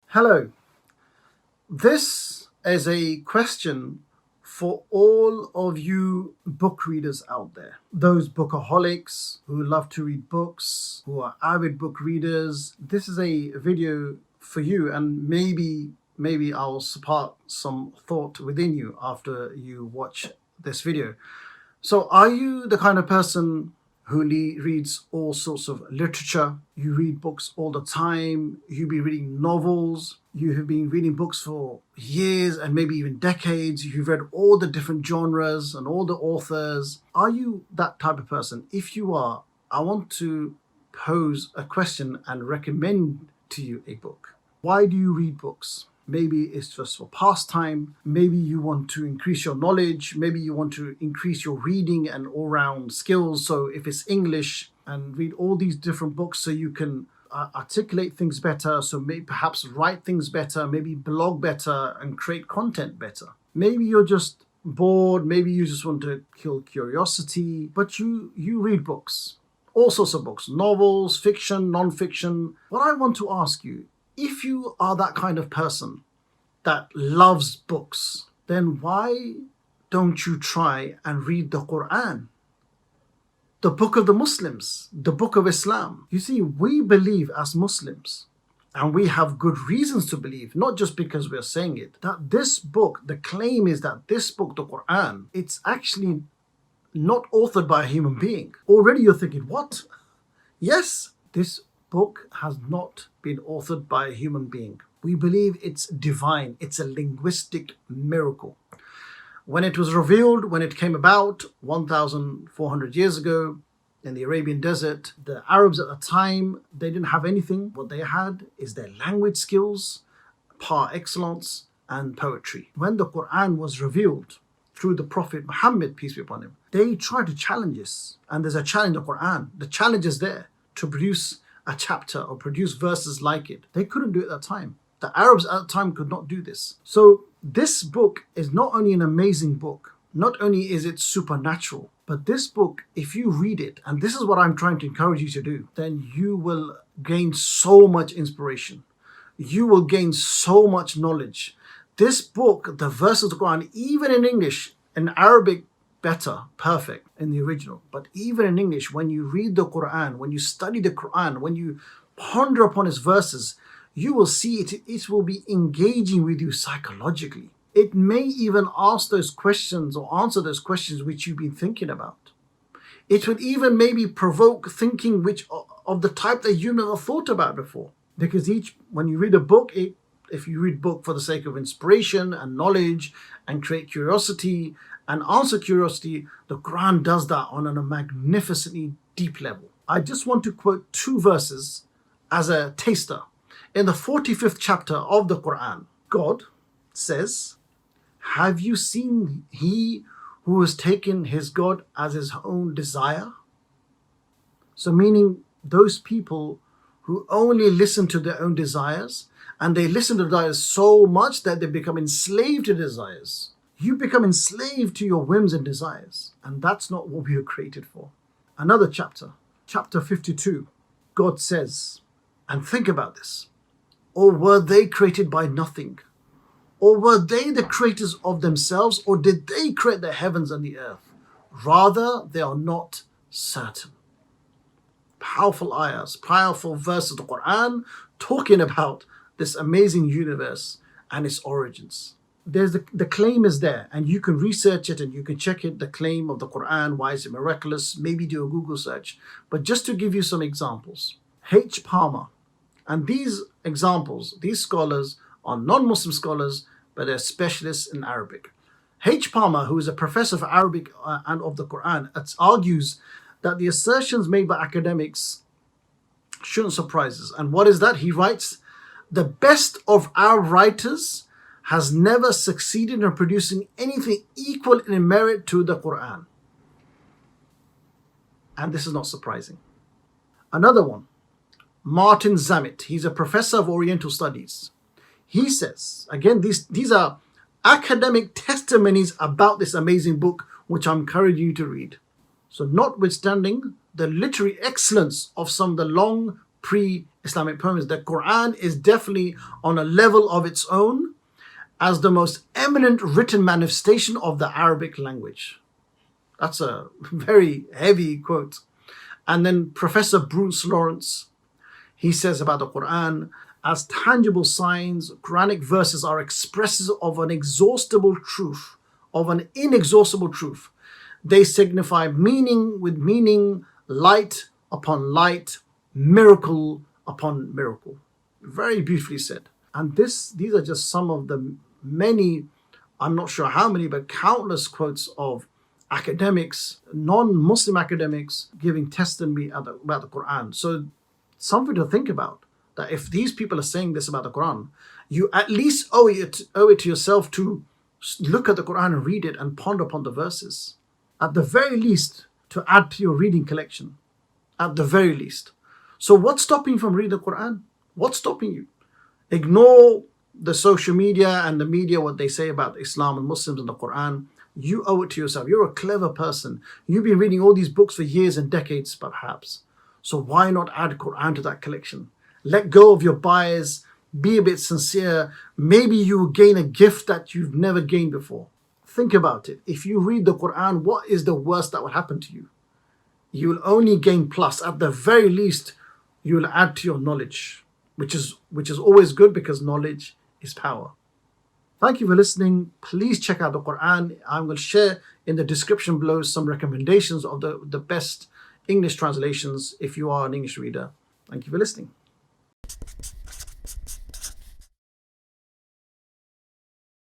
Hello. This is a question for all of you book readers out there. Those bookaholics who love to read books, who are avid book readers. This is a video for you, and maybe I'll spark some thought within you after you watch this video. So are you the kind of person who reads all sorts of literature? You read books all the time. You be reading novels. You have been reading books for years and maybe even decades. You've read all the different genres and all the authors. Are you that type of person? If you are, I want to pose a question and recommend to you a book. Why do you read books? Maybe it's just for pastime. Maybe you want to increase your knowledge. Maybe you want to increase your reading and all-round skills. So if it's English, and read all these different books so you can articulate things better. So maybe perhaps write things better, maybe blog better and create content better. Maybe you're just bored. Maybe you just want to kill curiosity, but you read books, all sorts of books, novels, fiction, non-fiction. What I want to ask you, if you are that kind of person that loves books, then why don't you try and read the Quran? The book of the Muslims, the book of Islam. You see, we believe as Muslims, and we have good reasons to believe, not just because we're saying it, that this book, the claim is that this book, the Quran, it's actually not authored by a human being. Already you're thinking, what? Yes, this book has not been authored by a human being. We believe it's divine. It's a linguistic miracle. When it was revealed, when it came about 1,400 years ago in the Arabian desert, the Arabs at the time, they didn't have anything. What they had is their language skills, par excellence, and poetry. When the Quran was revealed through the Prophet Muhammad, peace be upon him, they tried to challenge this. And there's a challenge in the Quran. The challenge is there to produce a chapter or produce verses like it. They couldn't do it at that time. The Arabs at the time could not do this. So this book is not only an amazing book, not only is it supernatural, but this book, if you read it, and this is what I'm trying to encourage you to do, then you will gain so much inspiration. You will gain so much knowledge. This book, the verses of the Quran, even in English, in Arabic, better, perfect in the original. But even in English, when you read the Quran, when you study the Quran, when you ponder upon its verses, you will see it will be engaging with you psychologically. It may even ask those questions or answer those questions which you've been thinking about. It would even maybe provoke thinking which of the type that you never thought about before. Because when you read a book, if you read a book for the sake of inspiration and knowledge and create curiosity and answer curiosity, the Quran does that on a magnificently deep level. I just want to quote two verses as a taster. In the 45th chapter of the Quran, God says, "Have you seen he who has taken his God as his own desire?" So meaning those people who only listen to their own desires, and they listen to desires so much that they become enslaved to desires. You become enslaved to your whims and desires, and that's not what we were created for. Another chapter, chapter 52, God says, and think about this, "Or were they created by nothing? Or were they the creators of themselves? Or did they create the heavens and the earth? Rather, they are not certain." Powerful ayahs, powerful verses of the Quran talking about this amazing universe and its origins. There's the claim is there, and you can research it and you can check it, the claim of the Quran, why is it miraculous, maybe do a Google search. But just to give you some examples, H. Palmer, and these examples, these scholars are non-Muslim scholars, but they're specialists in Arabic. H. Palmer, who is a professor of Arabic and of the Quran, argues that the assertions made by academics shouldn't surprise us. And what is that? He writes, "The best of our writers has never succeeded in producing anything equal in merit to the Quran." And this is not surprising. Another one, Martin Zammit. He's a professor of Oriental Studies. He says, again, these are academic testimonies about this amazing book, which I encourage you to read. So notwithstanding the literary excellence of some of the long pre-Islamic poems, the Quran is definitely on a level of its own as the most eminent written manifestation of the Arabic language. That's a very heavy quote. And then Professor Bruce Lawrence, he says about the Quran, as tangible signs, Quranic verses are expresses of an exhaustible truth, of an inexhaustible truth. They signify meaning with meaning, light upon light, miracle upon miracle. Very beautifully said. And these are just some of the many, I'm not sure how many, but countless quotes of academics, non-Muslim academics, giving testimony about the Quran. So something to think about, that if these people are saying this about the Quran, you at least owe it to yourself to look at the Quran and read it and ponder upon the verses. At the very least, to add to your reading collection. At the very least. So what's stopping you from reading the Quran? What's stopping you? Ignore the social media and the media, what they say about Islam and Muslims and the Quran. You owe it to yourself. You're a clever person. You've been reading all these books for years and decades, perhaps. So why not add Quran to that collection? Let go of your bias. Be a bit sincere. Maybe you will gain a gift that you've never gained before. Think about it. If you read the Quran, what is the worst that will happen to you? You will only gain plus. At the very least, you will add to your knowledge, which is always good, because knowledge is power. Thank you for listening. Please check out the Quran. I will share in the description below some recommendations of the best English translations if you are an English reader. Thank you for listening.